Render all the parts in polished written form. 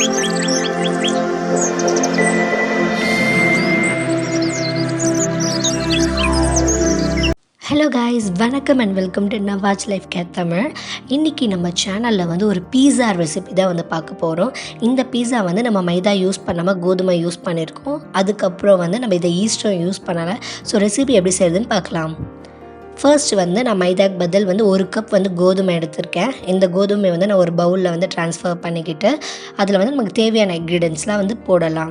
Hello guys, வணக்கம் and welcome to Nawaz life care Tamil. இன்றைக்கி நம்ம சேனலில் வந்து ஒரு பீஸா ரெசிபி தான் வந்து பார்க்க போகிறோம். இந்த பீஸா வந்து நம்ம மைதா யூஸ் பண்ணாமல் கோதுமை யூஸ் பண்ணியிருக்கோம். அதுக்கப்புறம் வந்து நம்ம இதை ஈஸ்டும் யூஸ் பண்ணலை. ஸோ ரெசிபி எப்படி செய்யுதுன்னு பார்க்கலாம். ஃபர்ஸ்ட் வந்து நான் மைதாக்கு பதில் வந்து 1 கப் வந்து கோதுமை எடுத்திருக்கேன். இந்த கோதுமை வந்து நான் ஒரு பவுலில் வந்து ட்ரான்ஸ்ஃபர் பண்ணிக்கிட்டு அதில் வந்து நமக்கு தேவையான இன்க்ரீடியன்ட்ஸ்லாம் வந்து போடலாம்.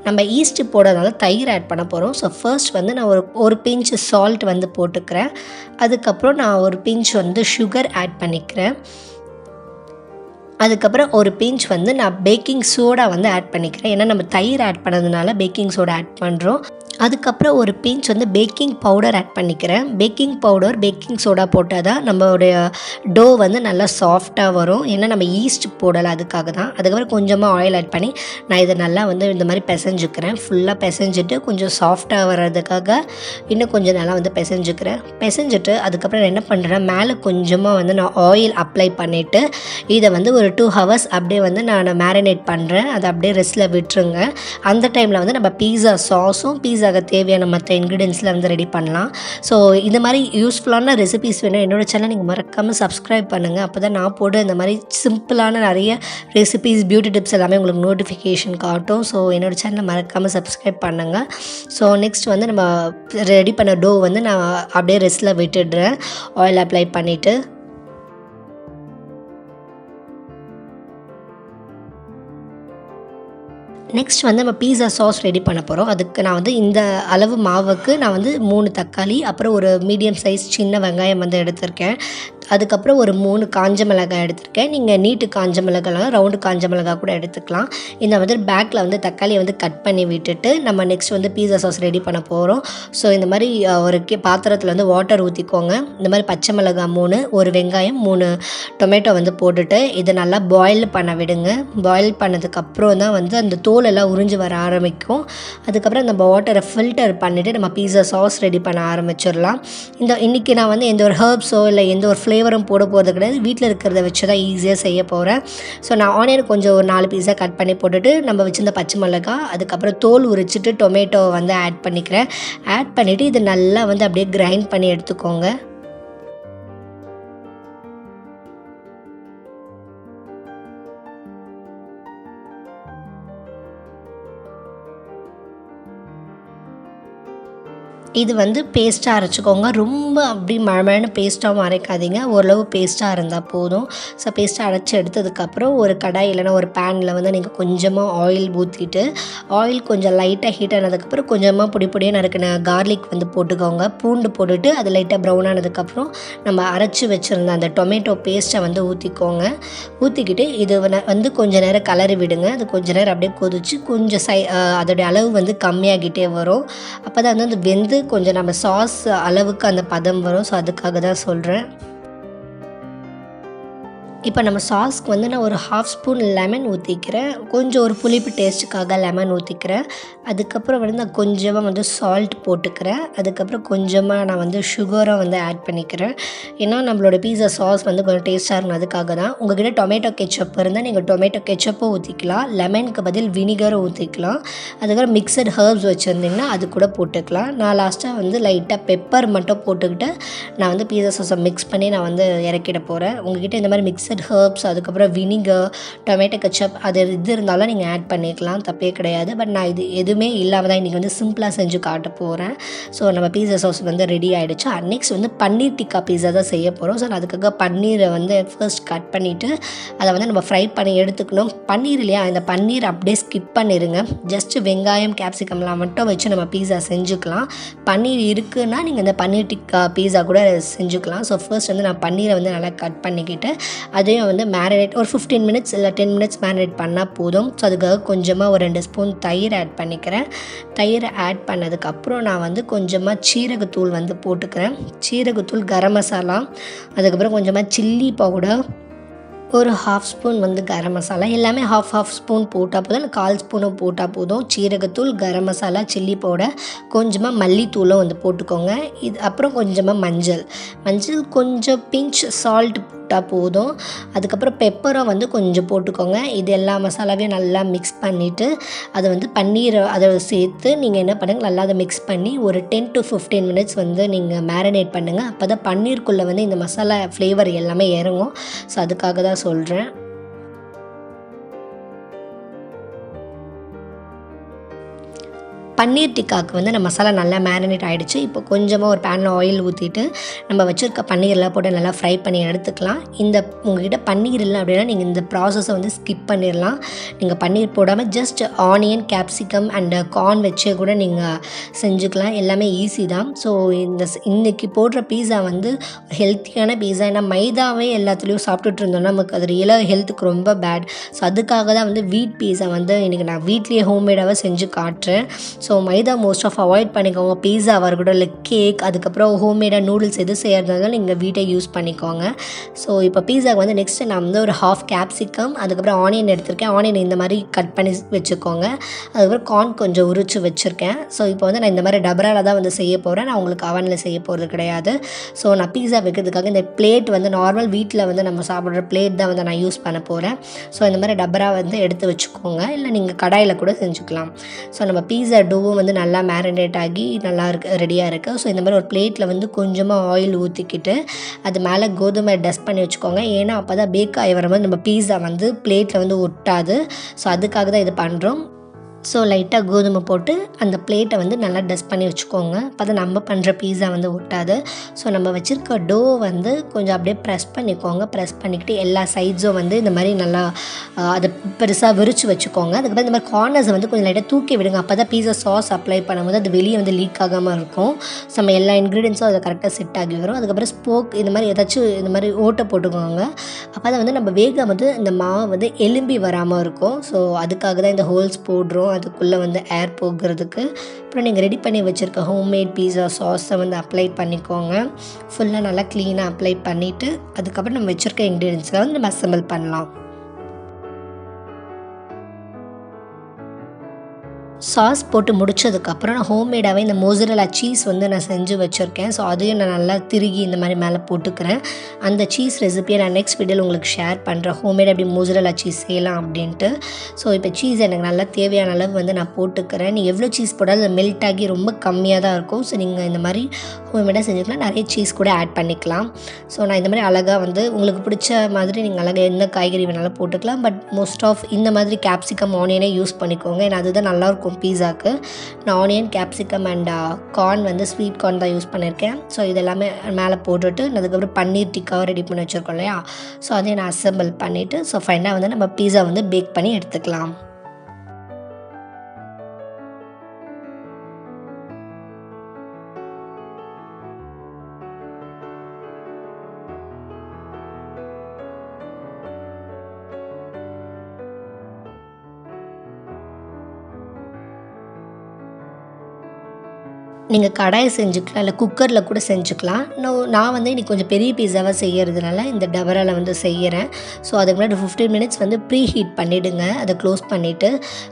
நம்ம ஈஸ்ட்டு போடுறதுனால தயிர் ஆட் பண்ண போகிறோம். ஸோ ஃபர்ஸ்ட் வந்து நான் ஒரு பிஞ்ச் சால்ட் வந்து போட்டுக்கிறேன். அதுக்கப்புறம் நான் ஒரு பிஞ்ச் வந்து சுகர் ஆட் பண்ணிக்கிறேன். அதுக்கப்புறம் ஒரு பிஞ்ச் வந்து நான் பேக்கிங் சோடா வந்து ஆட் பண்ணிக்கிறேன். ஏன்னா நம்ம தயிர் ஆட் பண்ணதுனால பேக்கிங் சோடா ஆட் பண்ணுறோம். அதுக்கப்புறம் ஒரு பிஞ்ச் வந்து பேக்கிங் பவுடர் ஆட் பண்ணிக்கிறேன். பேக்கிங் பவுடர் பேக்கிங் சோடா போட்டால் தான் நம்மளுடைய டோ வந்து நல்லா சாஃப்டாக வரும். ஏன்னா நம்ம ஈஸ்ட் போடலை, அதுக்காக தான். அதுக்கப்புறம் கொஞ்சமாக ஆயில் ஆட் பண்ணி நான் இதை நல்லா வந்து இந்த மாதிரி பிசைஞ்சுக்கிறேன். ஃபுல்லாக பிசைஞ்சிட்டு கொஞ்சம் சாஃப்டாக வர்றதுக்காக இன்னும் கொஞ்சம் நல்லா வந்து பிசைஞ்சிட்டு அதுக்கப்புறம் என்ன பண்ணுறேன், மேலே கொஞ்சமாக வந்து நான் ஆயில் அப்ளை பண்ணிவிட்டு இதை வந்து ஒரு 2 hours அப்படியே வந்து நான் மேரினேட் பண்ணுறேன். அதை அப்படியே ரெஸ்ட்டில் விட்டுருங்க. அந்த டைமில் வந்து நம்ம பீஸா சாஸும் பீஸாக்கு தேவையான மற்ற இன்க்ரீடியன்ஸில் வந்து ரெடி பண்ணலாம். ஸோ இந்த மாதிரி யூஸ்ஃபுல்லான ரெசிபிஸ் வேணும் என்னோட சேனல் நீங்கள் மறக்காமல் சப்ஸ்கிரைப் பண்ணுங்கள். அப்போ தான் நான் போட இந்த மாதிரி சிம்பிளான நிறைய ரெசிபிஸ், பியூட்டி டிப்ஸ் எல்லாமே உங்களுக்கு நோட்டிஃபிகேஷன் காட்டும். ஸோ என்னோட சேனலை மறக்காமல் சப்ஸ்கிரைப் பண்ணுங்கள். ஸோ நெக்ஸ்ட் வந்து நம்ம ரெடி பண்ண டோ வந்து நான் அப்படியே ரெஸ்ட்டில் விட்டுடுறேன் ஆயில் அப்ளை பண்ணிவிட்டு. நெக்ஸ்ட் வந்து நம்ம பீஸா சாஸ் ரெடி பண்ண போகிறோம். அதுக்கு நான் வந்து இந்த அளவு மாவுக்கு நான் வந்து 3 தக்காளி, அப்புறம் ஒரு மீடியம் சைஸ் சின்ன வெங்காயம் வந்து எடுத்திருக்கேன். அதுக்கப்புறம் ஒரு 3 காஞ்ச மிளகாய் எடுத்திருக்கேன். நீங்கள் நீட்டு காஞ்ச மிளகாய், ரவுண்டு காஞ்ச மிளகாய் கூட எடுத்துக்கலாம். இந்த வந்து பேக்கில் வந்து தக்காளியை வந்து கட் பண்ணி விட்டுட்டு நம்ம நெக்ஸ்ட் வந்து பீஸா சாஸ் ரெடி பண்ண போகிறோம். ஸோ இந்த மாதிரி ஒரு பாத்திரத்தில் வந்து வாட்டர் ஊற்றிக்கோங்க. இந்த மாதிரி பச்சை மிளகாய் 3, ஒரு வெங்காயம், 3 டொமேட்டோ வந்து போட்டுட்டு இதை நல்லா பாயில் பண்ண விடுங்க. பாயில் பண்ணதுக்கப்புறம் தான் வந்து அந்த தோலெல்லாம் உறிஞ்சி வர ஆரம்பிக்கும். அதுக்கப்புறம் நம்ம வாட்டரை ஃபில்டர் பண்ணிவிட்டு நம்ம பீஸா சாஸ் ரெடி பண்ண ஆரம்பிச்சிடலாம். இன்றைக்கி நான் வந்து எந்த ஒரு ஹர்ப்ஸோ இல்லை எந்த ஒரு ஃப்ளேவரும் போட போகிறது கிடையாது. வீட்டில் இருக்கிறத வச்சு தான் ஈஸியாக செய்ய போகிறேன். ஸோ நான் ஆனியன் கொஞ்சம் ஒரு 4 பீஸாக கட் பண்ணி போட்டுட்டு நம்ம வச்சுருந்த பச்சை மிளகாய், அதுக்கப்புறம் தோல் உரிச்சிட்டு டொமேட்டோவை வந்து ஆட் பண்ணிக்கிறேன். ஆட் பண்ணிவிட்டு இது நல்லா வந்து அப்படியே கிரைண்ட் பண்ணி எடுத்துக்கோங்க. இது வந்து பேஸ்ட்டாக அரைச்சிக்கோங்க. ரொம்ப அப்படி மழமழன்னு பேஸ்ட்டாகவும் அரைக்காதீங்க, ஓரளவு பேஸ்ட்டாக இருந்தால் போதும். ஸோ பேஸ்ட்டாக அரைச்சி எடுத்ததுக்கப்புறம் ஒரு கடாய் இல்லைனா ஒரு பேனில் வந்து நீங்கள் கொஞ்சமாக ஆயில் ஊற்றிட்டு ஆயில் கொஞ்சம் லைட்டாக ஹீட் ஆனதுக்கப்புறம் கொஞ்சமாக பொடியாக நறுக்கின கார்லிக் வந்து போட்டுக்கோங்க. பூண்டு போட்டுட்டு அது லைட்டாக ப்ரௌன் ஆனதுக்கப்புறம் நம்ம அரைச்சி வச்சுருந்த அந்த டொமேட்டோ பேஸ்ட்டை வந்து ஊற்றிக்கோங்க. ஊற்றிக்கிட்டு இது வந்து கொஞ்சம் நேரம் கலரி விடுங்க. அது கொஞ்சம் நேரம் அப்படியே கொதிச்சு கொஞ்சம் அதோடைய அளவு வந்து கம்மியாகிட்டே வரும். அப்போ தான் வந்து அது வெந்து கொஞ்சம் நம்ம சாஸ் அளவுக்கு அந்த பதம் வரும். ஸோ அதுக்காக தான் சொல்கிறேன். இப்போ நம்ம சாஸ்க்கு வந்து நான் ஒரு 1/2 ஸ்பூன் லெமன் ஊற்றிக்கிறேன். கொஞ்சம் ஒரு புளிப்பு டேஸ்ட்டுக்காக லெமன் ஊற்றிக்கிறேன். அதுக்கப்புறம் வந்து நான் கொஞ்சமாக வந்து சால்ட் போட்டுக்கிறேன். அதுக்கப்புறம் கொஞ்சமாக நான் வந்து சுகரும் வந்து ஆட் பண்ணிக்கிறேன். ஏன்னா நம்மளோட பீஸா சாஸ் வந்து கொஞ்சம் டேஸ்ட்டாக இருக்கணும், அதுக்காக தான். உங்கள்கிட்ட டொமேட்டோ கெச்சப் இருந்தால் நீங்கள் டொமேட்டோ கெச்சப்பும் ஊற்றிக்கலாம். லெமனுக்கு பதில் வினிகரும் ஊற்றிக்கலாம். அதுக்கப்புறம் மிக்சட் ஹர்ப்ஸ் வச்சுருந்திங்கன்னா அது கூட போட்டுக்கலாம். நான் லாஸ்ட்டாக வந்து லைட்டாக பெப்பர் மட்டும் போட்டுக்கிட்டு நான் வந்து பீஸா சாஸை மிக்ஸ் பண்ணி நான் வந்து இறக்கிட போகிறேன். உங்கள்கிட்ட இந்த மாதிரி மிக்சட் ஹர்ப்ஸ், அதுக்கப்புறம் வினிகர், டொமேட்டோ கெச்சப் அது இது இருந்தாலும் நீங்கள் ஆட் பண்ணிக்கலாம், தப்பே கிடையாது. பட் நான் இது எதுவுமே இல்லாமல் தான் இன்றைக்கி வந்து சிம்பிளாக செஞ்சு காட்ட போகிறேன். ஸோ நம்ம பீஸா சாஸ் வந்து ரெடி ஆகிடுச்சு. நெக்ஸ்ட் வந்து பன்னீர் டிக்கா பீஸா தான் செய்ய போகிறோம். ஸோ அதுக்காக பன்னீரை வந்து ஃபர்ஸ்ட் கட் பண்ணிவிட்டு அதை வந்து நம்ம ஃப்ரை பண்ணி எடுத்துக்கணும். பன்னீர் இல்லையா, இந்த பன்னீர் அப்படியே ஸ்கிப் பண்ணிடுங்க. ஜஸ்ட்டு வெங்காயம், கேப்சிகம்லாம் மட்டும் வச்சு நம்ம பீஸா செஞ்சுக்கலாம். பன்னீர் இருக்குன்னா நீங்கள் இந்த பன்னீர் டிக்கா பீஸா கூட செஞ்சுக்கலாம். ஸோ ஃபர்ஸ்ட் வந்து நான் பன்னீரை வந்து நல்லா கட் பண்ணிக்கிட்டு அதையும் வந்து மேரினேட் ஒரு 15 மினிட்ஸ் இல்லை 10 மினிட்ஸ் மேரினேட் பண்ணால் போதும். ஸோ அதுக்காக கொஞ்சமாக ஒரு 2 ஸ்பூன் தயிர் ஆட் பண்ணிக்கிறேன். தயிரை ஆட் பண்ணதுக்கப்புறம் நான் வந்து கொஞ்சமாக சீரகத்தூள் வந்து போட்டுக்கிறேன். சீரகத்தூள், கரம் மசாலா, அதுக்கப்புறம் கொஞ்சமாக சில்லி பவுடர், ஒரு 1/2 ஸ்பூன் வந்து கரம் மசாலா, எல்லாமே 1/2 ஸ்பூன் போட்டால் போதும், இல்லை 1/4 ஸ்பூனும் போட்டால் போதும். சீரகத்தூள், கரம் மசாலா, சில்லி பவுடர், கொஞ்சமாக மல்லித்தூளும் வந்து போட்டுக்கோங்க. இது அப்புறம் கொஞ்சமாக மஞ்சள், கொஞ்சம் பிஞ்ச் சால்ட் போட்டால் போதும். அதுக்கப்புறம் பெப்பரும் வந்து கொஞ்சம் போட்டுக்கோங்க. இது எல்லா மசாலாவையும் நல்லா மிக்ஸ் பண்ணிவிட்டு அதை வந்து பன்னீரை அதை சேர்த்து நீங்கள் என்ன பண்ணுங்கள், நல்லா அதை மிக்ஸ் பண்ணி ஒரு 10 to 15 மினிட்ஸ் வந்து நீங்கள் மேரினேட் பண்ணுங்கள். அப்போ தான் பன்னீருக்குள்ளே வந்து இந்த மசாலா ஃப்ளேவர் எல்லாமே இறங்கும். ஸோ அதுக்காக தான் சொல்கிறேன். பன்னீர் டிக்காவுக்கு வந்து நம்ம மசாலா நல்லா மேரினேட் ஆகிடுச்சு. இப்போ கொஞ்சமாக ஒரு பேனில் ஆயில் ஊற்றிட்டு நம்ம வச்சுருக்க பன்னீர்லாம் போட்டு நல்லா ஃப்ரை பண்ணி எடுத்துக்கலாம். உங்கள்கிட்ட பன்னீர் இல்லை அப்படின்னா நீங்கள் இந்த ப்ராசஸை வந்து ஸ்கிப் பண்ணிடலாம். நீங்கள் பன்னீர் போடாமல் just onion, capsicum and corn வச்சே கூட நீங்கள் செஞ்சுக்கலாம். எல்லாமே ஈஸி தான். ஸோ இன்றைக்கி போடுற பீஸா வந்து ஹெல்த்தியான பீஸா. ஏன்னா மைதாவே எல்லாத்துலேயும் சாப்பிட்டுட்டு இருந்தோம்னா நமக்கு அது ரியலாக ஹெல்த்துக்கு ரொம்ப பேட். ஸோ அதுக்காக தான் வந்து வீட் பீஸா வந்து இன்றைக்கி நான் வீட்லேயே ஹோம்மேடாக செஞ்சு காட்டுறேன். So maida most of avoid பண்ணிக்கோங்க. பீஸாவாக இருக்கட்டும், இல்லை கேக், அதுக்கப்புறம் ஹோம்மேடாக நூடுல்ஸ் எது செய்கிறதுனால நீங்கள் வீட்டை யூஸ் பண்ணிக்கோங்க. ஸோ இப்போ பீஸாவுக்கு வந்து நெக்ஸ்ட்டு நான் வந்து ஒரு ஹாஃப் கேப்சிகம், அதுக்கப்புறம் ஆனியன் எடுத்திருக்கேன். ஆனியன் இந்த மாதிரி கட் பண்ணி வச்சுக்கோங்க. அதுக்கப்புறம் கார்ன் கொஞ்சம் உரிச்சு வச்சுருக்கேன். ஸோ இப்போ வந்து நான் இந்த மாதிரி டபராவில் தான் வந்து செய்ய போகிறேன். நான் உங்களுக்கு அவனில் செய்ய போகிறது கிடையாது. ஸோ நான் பீஸா வைக்கிறதுக்காக இந்த பிளேட் வந்து நார்மல் வீட்டில் வந்து நம்ம சாப்பிட்ற பிளேட் தான் வந்து நான் யூஸ் பண்ண போகிறேன். ஸோ இந்த மாதிரி டபரா வந்து எடுத்து வச்சுக்கோங்க. இல்லை நீங்கள் கடாயில் கூட செஞ்சுக்கலாம். ஸோ நம்ம பீஸா டோவும் வந்து நல்லா மேரினேட் ஆகி நல்லா ரெடியாக இருக்குது. ஸோ இந்த மாதிரி ஒரு பிளேட்டில் வந்து கொஞ்சமாக ஆயில் ஊற்றிக்கிட்டு அது மேலே கோதுமை டஸ்ட் பண்ணி வச்சுக்கோங்க. ஏன்னா அப்போ தான் பேக் ஆகி வரும்போது நம்ம பீஸா வந்து பிளேட்டில் வந்து ஒட்டாது. ஸோ அதுக்காக தான் இது பண்ணுறோம். ஸோ லைட்டாக கோதுமை போட்டு அந்த பிளேட்டை வந்து நல்லா டஸ்ட் பண்ணி வச்சுக்கோங்க. அப்போ தான் நம்ம பண்ணுற பீஸா வந்து ஒட்டாது. ஸோ நம்ம வச்சுருக்க டோ வந்து கொஞ்சம் அப்படியே ப்ரெஸ் பண்ணிக்கோங்க. ப்ரெஸ் பண்ணிக்கிட்டு எல்லா சைட்ஸும் வந்து இந்த மாதிரி நல்லா அதை பெருசாக விரித்து வச்சுக்கோங்க. அதுக்கப்புறம் இந்த மாதிரி கார்னர்ஸை வந்து கொஞ்சம் லைட்டாக தூக்கி விடுங்க. அப்போ தான் பீஸா சாஸ் அப்ளை பண்ணும்போது அது வெளியே வந்து லீக் ஆகாமல் இருக்கும். ஸோ நம்ம எல்லா இன்க்ரீடியன்ஸும் அதை கரெக்டாக செட் ஆகி வரும். அதுக்கப்புறம் ஸ்போக் இந்த மாதிரி ஏதாச்சும் இந்த மாதிரி ஓட்டை போட்டுக்கோங்க. அப்போ தான் வந்து நம்ம வேகம் வந்து இந்த மாவு வந்து எலும்பி வராமல் இருக்கும். ஸோ அதுக்காக தான் இந்த ஹோல்ஸ் போடுறோம். அதுக்குள்ளே வந்து ஏர் போகிறதுக்கு. அப்புறம் நீங்கள் ரெடி பண்ணி வச்சுருக்க ஹோம்மேட் பீஸா சாஸை வந்து அப்ளை பண்ணிக்கோங்க. ஃபுல்லாக நல்லா க்ளீனாக அப்ளை பண்ணிவிட்டு அதுக்கப்புறம் நம்ம வச்சுருக்க இன்க்ரீடியன்ஸில் வந்து நம்ம அசெம்பிள் பண்ணலாம். சாஸ் போட்டு முடித்ததுக்கப்புறம் நான் ஹோம்மேடாகவே இந்த மோசரல்லா சீஸ் வந்து நான் செஞ்சு வச்சுருக்கேன். ஸோ அதையும் நான் நல்லா திருகி இந்த மாதிரி மேலே போட்டுக்கிறேன். அந்த சீஸ் ரெசிபியை நான் நெக்ஸ்ட் வீடியோவில் உங்களுக்கு ஷேர் பண்ணுறேன். ஹோம்மேடாக எப்படி மோசரல்லா சீஸ் செய்யலாம் அப்படின்ட்டு. ஸோ இப்போ சீஸ் எனக்கு நல்லா தேவையான அளவு வந்து நான் போட்டுக்கிறேன். நீங்கள் எவ்வளோ சீஸ் போட்டாலும் அது மெல்ட் ஆகி ரொம்ப கம்மியாக தான் இருக்கும். ஸோ நீங்கள் இந்த மாதிரி ஹோம்மேடாக செஞ்சுக்கலாம். நிறைய சீஸ் கூட ஆட் பண்ணிக்கலாம். ஸோ நான் இந்த மாதிரி அழகாக வந்து உங்களுக்கு பிடிச்ச மாதிரி நீங்கள் அழகாக எந்த காய்கறி வேணாலும் போட்டுக்கலாம். பட் மோஸ்ட் ஆஃப் இந்த மாதிரி கேப்சிகம், ஆனியனே யூஸ் பண்ணிக்கோங்க. ஏன்னா அதுதான் நல்லாயிருக்கும் பீஸாக்கு. நான் ஆனியன், கேப்சிகம் அண்ட் கார்ன் வந்து ஸ்வீட் கார்ன் தான் யூஸ் பண்ணியிருக்கேன். ஸோ இதெல்லாமே மேலே போட்டுட்டு அதுக்கப்புறம் பன்னீர் டிக்காவை ரெடி பண்ணி வச்சுருக்கோம் இல்லையா. ஸோ அதையும் நான் அசெம்பிள் பண்ணிவிட்டு ஸோ ஃபைனலாக வந்து நம்ம பீஸா வந்து பேக் பண்ணி எடுத்துக்கலாம். நீங்கள் கடாயை செஞ்சுக்கலாம், இல்லை குக்கரில் கூட செஞ்சுக்கலாம். நான் வந்து இன்றைக்கி கொஞ்சம் பெரிய பீஸாவாக செய்கிறதுனால இந்த டபராவில் வந்து செய்கிறேன். ஸோ அதுக்கு முன்னாடி 15 மினிட்ஸ் வந்து ப்ரீ ஹீட் பண்ணிவிடுங்க. அதை க்ளோஸ் பண்ணிவிட்டு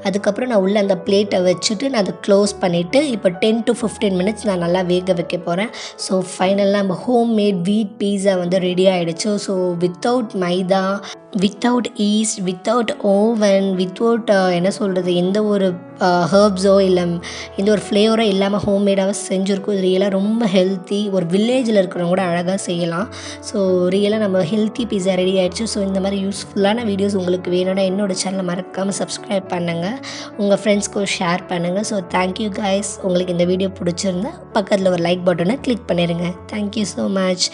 அதுக்கப்புறம் நான் உள்ளே அந்த பிளேட்டை வச்சுட்டு நான் அதை க்ளோஸ் பண்ணிவிட்டு இப்போ 10 to 15 மினிட்ஸ் நான் நல்லா வேக வைக்க போகிறேன். ஸோ ஃபைனலாக நம்ம ஹோம்மேட் வீட் பீஸா வந்து ரெடி ஆகிடுச்சு. So without maida, without yeast, without oven, without என்ன சொல்கிறது, எந்த ஒரு ஹர்ப்ஸோ இல்லை எந்த ஒரு ஃப்ளேவரோ இல்லாமல் ஹோம்மேடாக செஞ்சுருக்கோம். இது ரியலாக ரொம்ப ஹெல்த்தி. ஒரு வில்லேஜில் இருக்கிறவங்க கூட அழகாக செய்யலாம். ஸோ ரியலாக நம்ம ஹெல்த்தி பீஸா ரெடி ஆகிடுச்சு. ஸோ இந்த மாதிரி யூஸ்ஃபுல்லான வீடியோஸ் உங்களுக்கு வேணும்னா என்னோடய சேனலை மறக்காமல் சப்ஸ்கிரைப் பண்ணுங்கள், உங்கள் ஃப்ரெண்ட்ஸ்க்கும் ஷேர் பண்ணுங்கள். So thank you guys. உங்களுக்கு இந்த வீடியோ பிடிச்சிருந்தா பக்கத்தில் ஒரு லைக் பட்டனை கிளிக் பண்ணிடுங்க. Thank you so much.